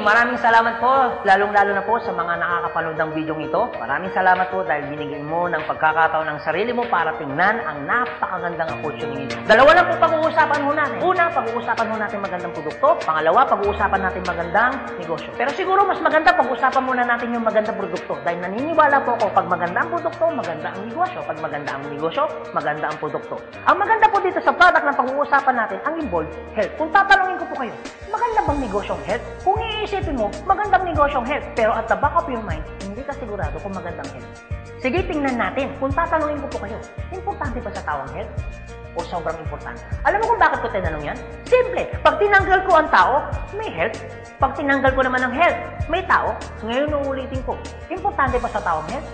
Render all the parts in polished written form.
Maraming salamat po, lalong-lalo na po sa mga nakakapanood ng video ito. Maraming salamat po dahil binigyan mo ng pagkakataon ng sarili mo para tingnan ang napakagandang opportunity. Dalawa lang po pag-uusapan mo natin. Una, pag-uusapan mo natin magandang produkto. Pangalawa, pag-uusapan natin magandang negosyo. Pero siguro mas maganda pag-uusapan muna natin yung magandang produkto. Dahil naniniwala po ako, pag maganda ang produkto, maganda ang negosyo. Pag maganda ang negosyo, maganda ang produkto. Ang maganda po dito sa product na pag-uusapan natin, ang involved health. Kung tatanungin ko po kayo, maganda bang negosyong health? Kung iisipin mo, magandang negosyong health. Pero at the back of your mind, hindi ka sigurado kung magandang health. Sige, tingnan natin. Kung tatanungin ko po kayo, importante ba sa tao ang health? O sobrang importante? Alam mo kung bakit ko tinanong yan? Simple. Pag tinanggal ko ang tao, may health. Pag tinanggal ko naman ang health, may tao. Ngayon uulitin ko, importante ba sa tao ang health?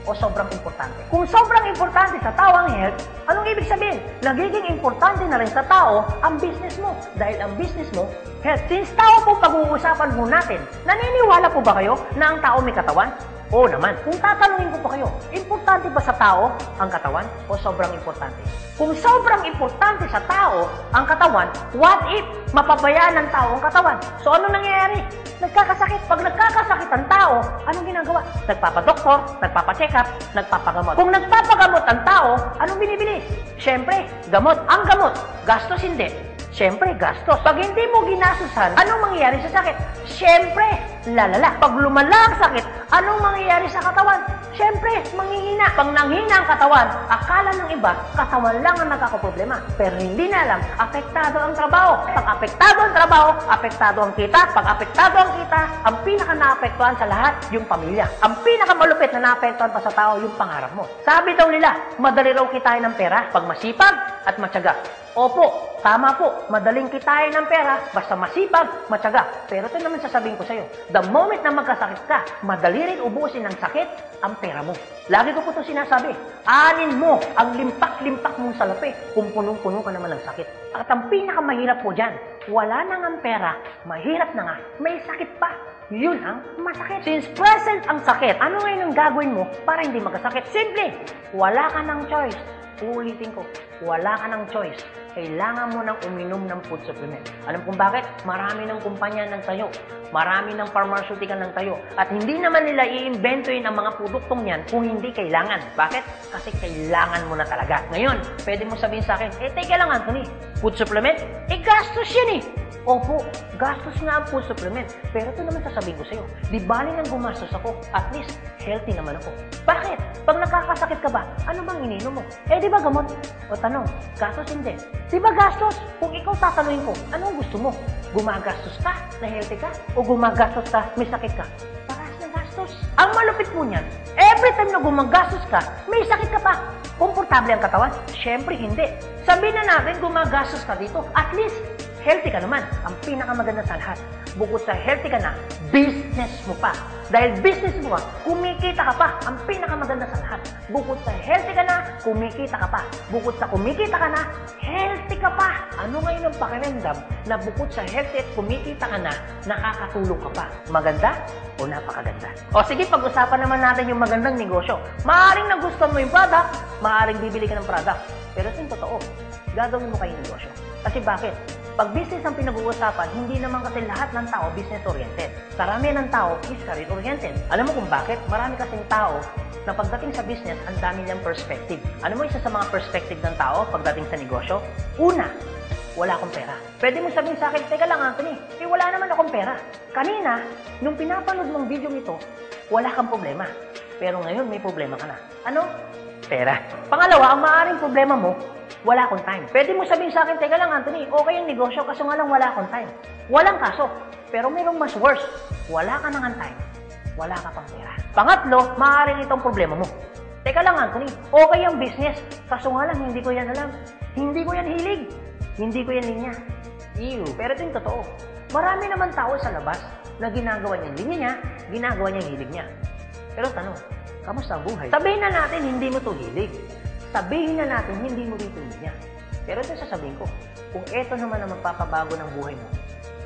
O sobrang importante? Kung sobrang importante sa tao ang health, anong ibig sabihin? Nagiging importante na rin sa tao ang business mo. Dahil ang business mo, health. Since tao po pag-uusapan mo natin, naniniwala po ba kayo na ang tao may katawan? Oo naman. Kung tatanungin ko po kayo, importante ba sa tao ang katawan o sobrang importante? Kung sobrang importante sa tao ang katawan, what if mapabayaan ng tao ang katawan? So ano nangyayari? Nagkakasakit. Pag nagkakasakit ang tao, anong ginagawa? Nagpapadoktor, nagpapacheck up, nagpapagamot. Kung nagpapagamot ang tao, anong binibili? Siyempre, gamot. Ang gamot, gastos hindi. Siyempre, gastos. Pag hindi mo ginasusan, anong mangyayari sa sakit? Siyempre, lalala. Pag lumala ang sakit, anong mangyayari sa katawan? Siyempre, manghihina. Pag nanghina ang katawan, akala ng iba, katawan lang ang nagkakaproblema. Pero hindi na alam, apektado ang trabaho. Pag apektado ang trabaho, apektado ang kita. Pag apektado ang kita, ang pinaka-naapektuhan sa lahat, yung pamilya. Ang pinakamalupit na naapektuhan pa sa tao, yung pangarap mo. Sabi daw nila, madali raw kitain ng pera pag masipag at matyaga. Opo, tama po, madaling kitain ng pera basta masipag, matyaga. Pero ito naman sasabihin ko sa'yo, the moment na magkasakit ka, madali rin ubusin ng sakit ang pera mo. Lagi ko po ito sinasabi, anin mo ang limpak-limpak mong salapi kung punong-puno ka naman ng sakit. At ang pinakamahirap po dyan, wala na nga pera, mahirap na nga, may sakit pa. Yun ang masakit. Since present ang sakit, ano ngayon ang gagawin mo para hindi magkasakit? Simple, wala ka ng choice. Uulitin ko, wala ka ng choice. Kailangan mo nang uminom ng food supplement. Alam kung bakit? Marami ng kumpanya ng tayo. Marami ng pharmaceutical ng tayo. At hindi naman nila i-inventoyin ang mga produktong yan kung hindi kailangan. Bakit? Kasi kailangan mo na talaga. Ngayon, pwede mo sabihin sa akin, teka lang Anthony, food supplement? Gastos yan eh. Opo, gastos nga ang food supplement. Pero ito naman sasabihin ko sa'yo, di bali nang gumastos ako, at least healthy naman ako. Bakit? Pag nakakasakit ka ba, ano bang ininom mo? Di ba gamot? O tanong, gastos hindi. Di ba gastos? Kung ikaw tatanungin ko, anong gusto mo? Gumagastos ka na healthy ka? O gumagastos ka, may sakit ka? Parehas na gastos. Ang malupit mo niyan, every time na gumagastos ka, may sakit ka pa. Komportable ang katawan? Siyempre hindi. Sabihin na natin gumagastos ka dito, at least healthy ka naman. Ang pinakamaganda sa lahat, bukod sa healthy ka na, business mo pa. Dahil business mo pa, kumikita ka pa. Ang pinakamaganda sa lahat, bukod sa healthy ka na, kumikita ka pa. Bukod sa kumikita ka na, healthy ka pa. Ano ngayon ang pakiramdam na bukod sa healthy at kumikita ka na, nakakatulong ka pa? Maganda o napakaganda? O sige, pag-usapan naman natin yung magandang negosyo. Maaaring nagustuhan mo yung product, maaaring bibili ka ng product. Pero ito yung totoo, gagawin mo kayo negosyo. Kasi bakit? Pag business ang pinag-uusapan, hindi naman kasi lahat ng tao business-oriented. Karamihan ng tao is career-oriented. Alam mo kung bakit? Marami kasing tao na pagdating sa business, ang dami niyang perspective. Ano mo isa sa mga perspective ng tao pagdating sa negosyo? Una, wala akong pera. Pwede mo sabihin sa akin, teka lang Anthony, wala naman akong pera. Kanina, nung pinapanood mong video ito, wala kang problema. Pero ngayon, may problema ka na. Ano? Pera. Pangalawa, ang maaaring problema mo, wala akong time. Pwede mo sabihin sa akin, teka lang Anthony, okay yung negosyo, kaso nga lang wala akong time. Walang kaso. Pero mayroong mas worse. Wala ka nang time. Wala ka pang pera. Pangatlo, maaaring itong problema mo. Teka lang Anthony, okay yung business, kaso nga lang hindi ko yan alam. Hindi ko yan hilig. Hindi ko yan linya. Ew. Pero ito yung totoo. Marami naman tao sa labas na ginagawa niya yung linya niya, ginagawa niya yung hilig niya. Pero tanong, kamusta ang buhay? Sabihin na natin, hindi mo to hilig. Sabihin na natin, hindi mo rito niya. Pero ito sasabihin ko, kung ito naman ang magpapabago ng buhay mo,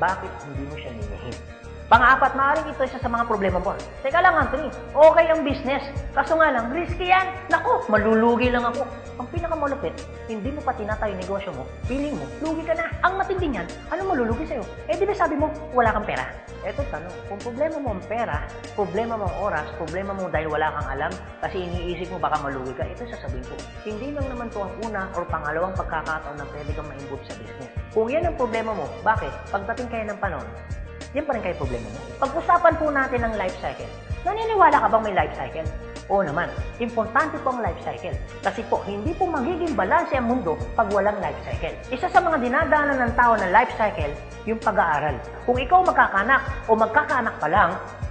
bakit hindi mo siya ninihin? Pang-apat, maaaring ito isa sa mga problema mo. Teka lang, Anthony, okay ang business. Kaso nga lang, risky yan. Naku, malulugi lang ako. Ang pinakamalupit, hindi mo pa tinatayo yung negosyo mo, feeling mo, lugi ka na. Ang matindi niyan, anong malulugi sa'yo? Eh di ba sabi mo, wala kang pera? Eto tanong, kung problema mo ang pera, problema mo ang oras, problema mo dahil wala kang alam, kasi iniisip mo baka malugi ka, ito sasabihin ko. Hindi lang naman to ang una or pangalawang pagkakataon na pwede kang ma-involve sa business. Kung yan ang problema mo, bakit? Pagdating kayo ng panahon, yan pa rin kayo problema mo. Pag-usapan po natin ang life cycle. Naniniwala ka bang may life cycle? Oo naman, importante po ang life cycle. Kasi po, hindi po magiging balanse ang mundo pag walang life cycle. Isa sa mga dinadaanan ng tao ng life cycle, yung pag-aaral. Kung ikaw magkakanak o magkakaanak pa lang,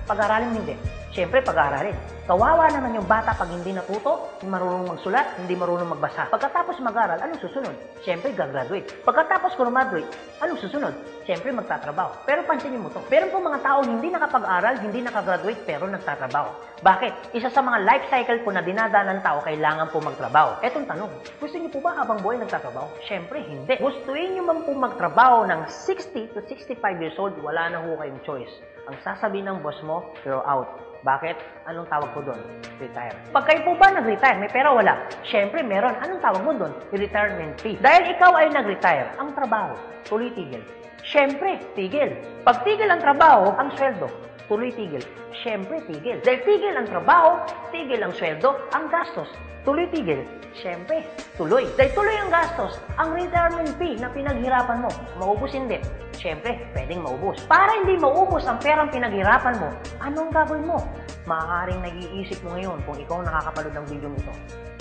pag-aaralin hindi. Siyempre, pag-aaralin. Kawawa naman yung bata pag hindi natuto, hindi marunong magsulat, hindi marunong magbasa. Pagkatapos mag-aral, anong susunod? Siyempre, gagraduate. Pagkatapos graduate, anong susunod? Siyempre, magtatrabaho. Pero pansinin mo to. Meron po mga tao hindi nakapag-aral, hindi nakagraduate, pero nagtatrabaho. Bakit? Isa sa mga life cycle po na dinadaan ng tao, kailangan po magtrabaho. Etong tanong, gusto niyo po ba habang buhay nagtatrabaho? Siyempre, hindi. Gustuin niyo man po magtrabaho ng 60 to 65 years old, wala na ho kayong choice. Ang sasabihin ng boss mo, you're out. Bakit? Anong tawag ko doon? Retire. Pag kayo po ba nag-retire, may pera wala? Siyempre, meron. Anong tawag mo doon? Retirement fee. Dahil ikaw ay nag-retire, ang trabaho, tuloy tigil. Siyempre, tigil. Pag tigil ang trabaho, ang sweldo, tuloy tigil. Siyempre, tigil. Dahil tigil ang trabaho, tigil ang sweldo, ang gastos, tuloy tigil. Siyempre, tuloy. Dahil tuloy ang gastos, ang retirement fee na pinaghirapan mo, maubos hindi. Siyempre, pwedeng maubos. Para hindi maubos ang perang pinaghirapan mo, anong gagawin mo? Maaaring nag-iisip mo ngayon kung ikaw nakakapanood ng video nito.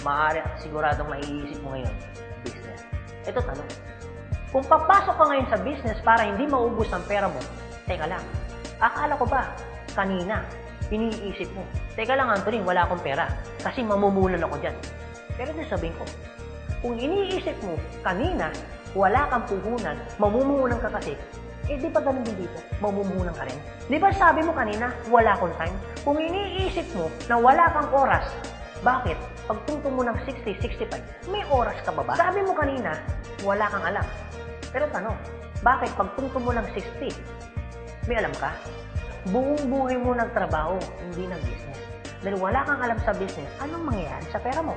Maaaring siguradong maiisip mo ngayon, business. Ito tanong. Kung papasok ka ngayon sa business para hindi maubos ang pera mo, teka lang, akala ko ba, kanina, iniisip mo, teka lang Anthony, wala akong pera kasi mamumulan ako dyan. Pero sasabihin ko, kung iniisip mo, kanina, wala kang puhunan, mamumuhunan ka kasi, eh di ba ganun din dito? Mamumuhunan ka rin? Di ba sabi mo kanina, wala akong time? Kung iniisip mo na wala kang oras, bakit? Pagtungtong mo ng 60, 65, may oras ka ba ba? Sabi mo kanina, wala kang alam. Pero tanong, bakit pagtungtong mo ng 60, may alam ka? Buong buhay mo nagtrabaho, hindi ng business. Dahil wala kang alam sa business, anong mangyayari sa pera mo?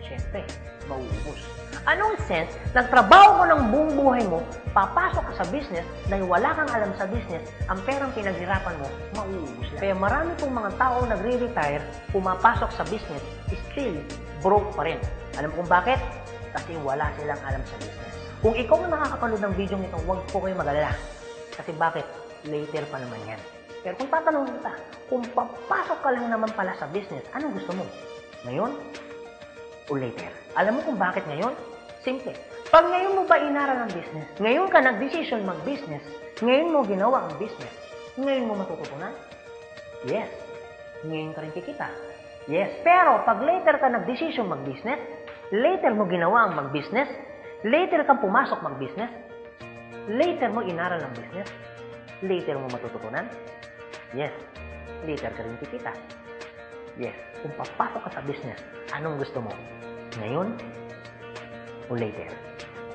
Siyempre, mauubos. Anong sense, nagtrabaho mo ng buong buhay mo, papasok ka sa business, dahil wala kang alam sa business, ang perang pinaghirapan mo, mauubos lang. Kaya marami pong mga tao nagre-retire, pumapasok sa business, still broke pa rin. Alam kung bakit? Kasi wala silang alam sa business. Kung ikaw ang nakakapanood ng video nito, huwag po kayo mag-alala. Kasi bakit? Later pa naman yan. Pero kung tatanungin kita, kung papasok ka lang naman pala sa business, anong gusto mo? Ngayon o later? Alam mo kung bakit ngayon? Simple. Pag ngayon mo ba inaral ang business, ngayon ka nag-decision mag-business, ngayon mo ginawa ang business, ngayon mo matututunan? Yes. Ngayon ka rin kikita? Yes. Pero pag later ka nag-decision mag-business, later mo ginawa ang mag-business, later kang pumasok mag-business, later mo inaral ang business, later mo matututunan? Yes. Later ka rin kikita? Yes. Kung papasok ka sa business, anong gusto mo? Ngayon o later?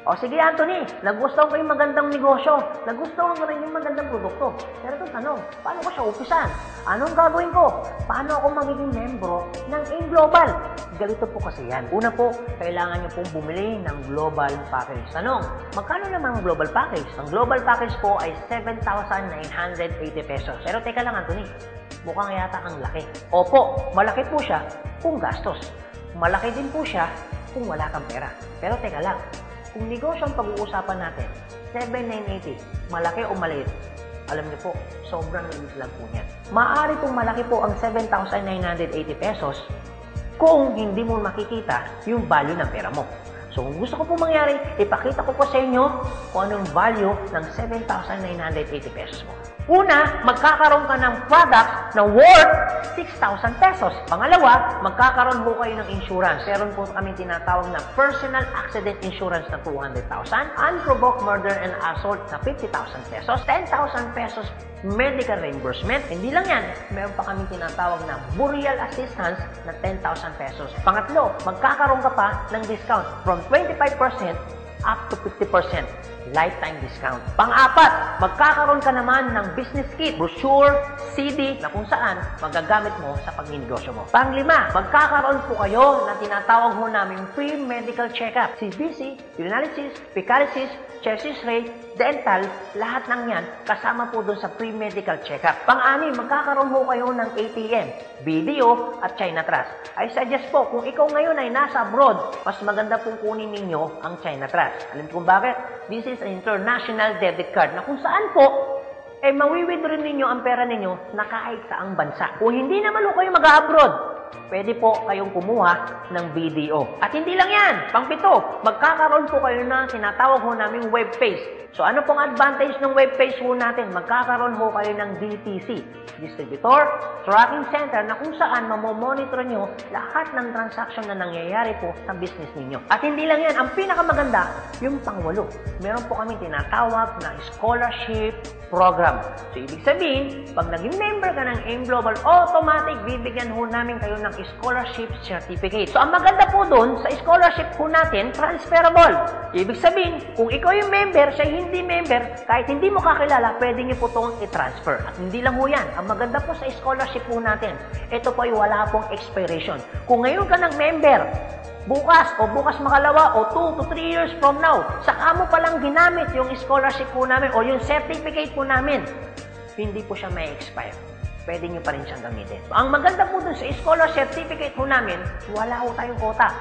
O sige Anthony, nagustuhan ko yung magandang negosyo, nagustuhan ko rin yung magandang produkto. Pero ito tanong, paano ko siya umpisan? Anong gagawin ko? Paano ako magiging membro ng A-Global? Ganito po kasi yan. Una po, kailangan niyo pong bumili ng global package. Tanong, magkano naman ang global package? Ang global package po ay 7,980 pesos. Pero teka lang Anthony, mukhang yata ang laki. Opo, malaki po siya kung gastos. Malaki din po siya kung wala kang pera. Pero teka lang, kung negosyo ang pag-uusapan natin, 7,980, malaki o maliit? Alam niyo po, sobrang liit lang po niyan. Maaari pong malaki po ang 7,980 pesos kung hindi mo makikita yung value ng pera mo. So kung gusto ko po mangyari, ipakita ko po sa inyo kung anong value ng 7,980 pesos mo. Una, magkakaroon ka ng product na worth 6,000 pesos. Pangalawa, magkakaroon po kayo ng insurance. Meron po kami tinatawag na personal accident insurance na 200,000, unprovoked murder and assault na 50,000 pesos, 10,000 pesos medical reimbursement. Hindi lang yan, meron pa kami tinatawag na burial assistance na 10,000 pesos. Pangatlo, magkakaroon ka pa ng discount from 25% up to 50%. lifetime discount. Pang-apat, magkakaroon ka naman ng business kit, brochure, CD na kung saan magagamit mo sa pagninegosyo mo. Pang-lima, magkakaroon po kayo na tinatawag mo namin free medical check-up. CBC, urinalysis, fecalysis, chest x-ray, dental, lahat ng yan kasama po doon sa free medical check-up. Pang-anim, magkakaroon po kayo ng ATM, video at China Trust. I suggest po, kung ikaw ngayon ay nasa abroad, mas maganda pong kunin ninyo ang China Trust. Alam kung bakit? This is an international debit card na kung saan po, mawi-withdraw ninyo ang pera ninyo na kahit saang bansa. Kung hindi naman po kayo mag-abroad, pwede po kayong kumuha ng BDO. At hindi lang yan, pang-pito, magkakaroon po kayo na tinatawag ho naming web page. So ano pong advantage ng web page ho natin? Magkakaroon ho kayo ng DTC, Distributor Tracking Center, na kung saan mamomonitor nyo lahat ng transaction na nangyayari po sa business ninyo. At hindi lang yan, ang pinakamaganda, yung pang-walo. Meron po kami tinatawag na scholarship program. So ibig sabihin, pag naging member ka ng AIM Global, automatic bibigyan ho namin kayo ng scholarship certificate. So ang maganda po doon, sa scholarship po natin, transferable. Ibig sabihin, kung ikaw yung member, siya hindi member, kahit hindi mo kakilala, pwede niyo po itong i-transfer. At hindi lang ho yan. Ang maganda po sa scholarship po natin, ito po ay wala pong expiration. Kung ngayon ka ng member, bukas makalawa o 2 to 3 years from now, saka mo palang ginamit yung scholarship po namin o yung certificate po namin, hindi po siya may expire. Pwede nyo pa rin siyang gamitin. Ang maganda po dun sa scholar certificate po namin, wala ho tayong quota.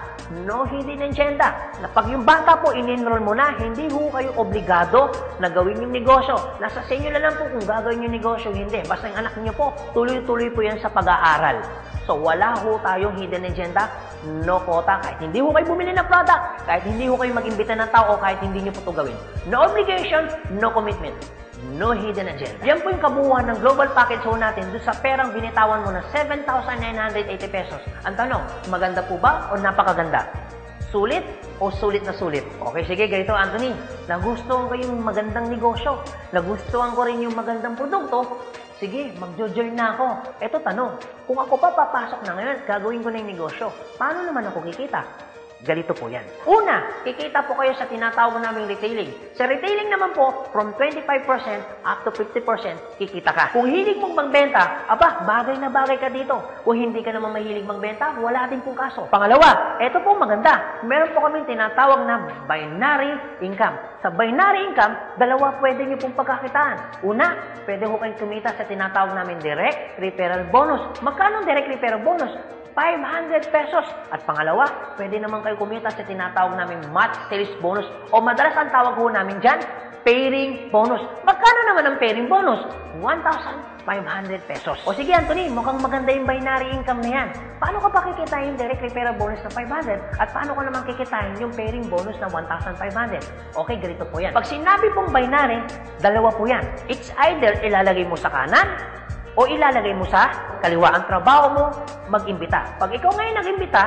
No hidden agenda. Na pag yung bata po in-enroll mo na, hindi ho kayo obligado na gawin yung negosyo. Nasa sa inyo na lang po kung gagawin yung negosyo, hindi. Basta yung anak niyo po, tuloy-tuloy po yan sa pag-aaral. So, wala ho tayong hidden agenda, no quota. Kahit hindi ho kayo bumili ng product, kahit hindi ho kayo mag-imbita ng tao, kahit hindi nyo po ito gawin. No obligation, no commitment. No hidden agenda. Yan po yung kabuuan ng global package ho natin doon sa perang binitawan mo na 7,980 pesos. Ang tanong, maganda po ba o napakaganda? Sulit o sulit na sulit? Okay, sige, ganito Anthony. Nagustuhan ko yung magandang negosyo. Nagustuhan ko rin yung magandang produkto. Sige, mag-join na ako. Eto tanong, kung ako pa papasok na ngayon, gagawin ko na yung negosyo. Paano naman ako kikita? Ganito po yan. Una, kikita po kayo sa tinatawag naming retailing. Sa retailing naman po, from 25% up to 50% kikita ka. Kung hilig mong magbenta, aba, bagay na bagay ka dito. Kung hindi ka naman mahilig magbenta, wala din pong kaso. Pangalawa, eto po maganda. Meron po kaming tinatawag na binary income. Sa binary income, dalawa pwede niyo pong pagkakitaan. Una, pwede ho kayong kumita sa tinatawag namin direct referral bonus. Magkano direct referral bonus? 500 pesos. At pangalawa, pwede naman kayo kumita sa tinatawag namin match sales bonus o madalas ang tawag ho namin dyan, pairing bonus. Magkano naman ang pairing bonus? 1,500 pesos. O sige Anthony, mukhang maganda yung binary income na yan. Paano ka pa kikitain yung direct referral bonus na 500 at paano ka naman kikitain yung pairing bonus na 1,500? Okay, ganito po yan. Pag sinabi pong binary, dalawa po yan. It's either ilalagay mo sa kanan o ilalagay mo sa kaliwa. Ang trabaho mo, mag-imbita. Pag ikaw ngayon nag-imbita,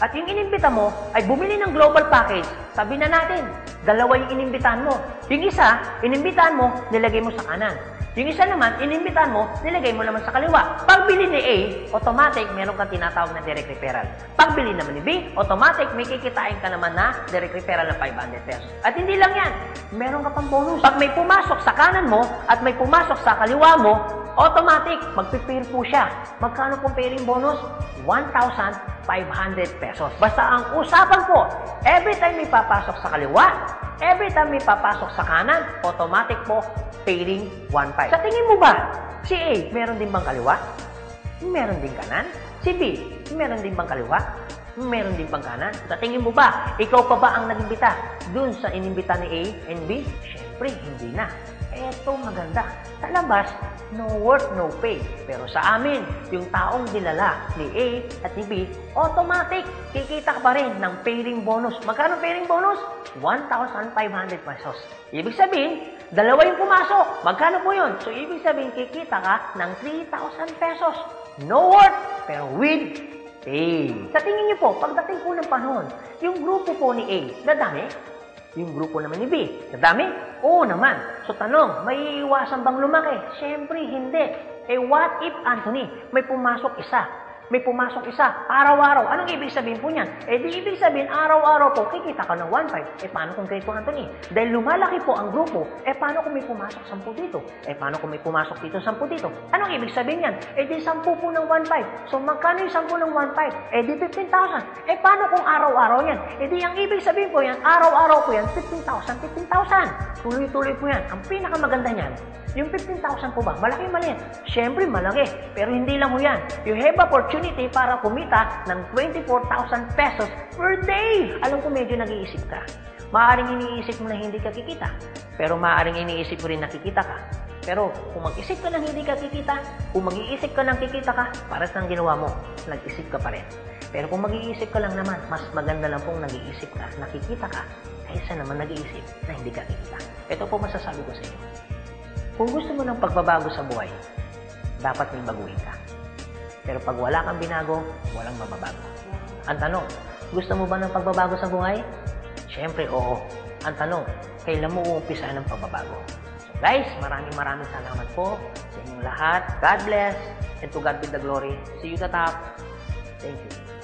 at yung inimbita mo ay bumili ng global package, sabi na natin, dalawa yung inimbitahan mo. Yung isa, inimbitahan mo, nilagay mo sa kanan. Yung isa naman, inimbitahan mo, nilagay mo naman sa kaliwa. Pagbili ni A, automatic, meron kang tinatawag na direct referral. Pagbili naman ni B, automatic, may kikitain ka naman na direct referral na 500 pesos. At hindi lang yan, meron ka pang bonus. Pag may pumasok sa kanan mo at may pumasok sa kaliwa mo, automatic, magpipair po siya. Magkano pong pairing bonus? 1,500 pesos. Basta ang usapan po, every time may papasok sa kaliwa, every time may papasok sa kanan, automatic po, pairing 1,500. Sa tingin mo ba, si A, meron din bang kaliwa? Meron din kanan? Si B, meron din bang kaliwa? Meron din bang kanan? Sa tingin mo ba, ikaw pa ba ang nag-imbita dun sa inimbita ni A and B? Siyempre, hindi na. Eto maganda. Sa labas, no work, no pay. Pero sa amin, yung taong dinala ni A at ni B, automatic, kikita ka pa rin ng pairing bonus. Magkano pairing bonus? 1,500 pesos. Ibig sabihin, dalawa yung pumasok. Magkano po yun? So, ibig sabihin, kikita ka ng 3,000 pesos. No work, pero with pay. Sa tingin niyo po, pagdating po ng panahon, yung grupo po ni A, dadami? Yung grupo naman ni B, nadami? Oo naman. So tanong, may iiwasan bang lumaki? Siyempre, hindi. Eh what if, Anthony, may pumasok isa? may pumasok isa, araw-araw. Anong ibig sabihin po niyan? Eh di ibig sabihin, araw-araw po, kikita ka ng 1.5. Eh paano kung ganito, Anthony? Dahil lumalaki po ang grupo, eh paano kung may pumasok 10 dito? Eh paano kung may pumasok dito 10 dito? Anong ibig sabihin yan? Eh di 10 po ng 1.5. So magkano yung 10 ng 1.5? Eh di 15,000. Eh paano kung araw-araw yan? Eh di ang ibig sabihin po yan, araw-araw po yan, 15,000, 15,000. Tuloy-tuloy po yan. Ang pinakamaganda niyan, yung 15,000 po ba? Malaki maliit? Siyempre malaki. Pero hindi lang po yan. You have opportunity para kumita ng 24,000 pesos per day. Alam ko medyo nag-iisip ka. Maaaring iniisip mo na hindi ka kikita. Pero maaaring iniisip mo rin na kikita ka. Pero kung mag-isip ka ng hindi ka kikita, kung mag-iisip ka ng kikita ka, para sa ginawa mo, nag-isip ka pa rin. Pero kung mag-iisip ka lang naman, mas maganda lang pong nag-iisip ka, nakikita ka, kaysa naman nag-iisip na hindi ka kikita. Ito po masasabi ko sa inyo. Kung gusto mo ng pagbabago sa buhay, dapat may baguhin ka. Pero pag wala kang binago, walang mababago. Ang tanong, gusto mo ba ng pagbabago sa buhay? Siyempre, oo. Ang tanong, kailan mo uumpisahan ng pagbabago? So guys, maraming salamat po sa inyong lahat. God bless, and to God be the glory. See you at the top. Thank you.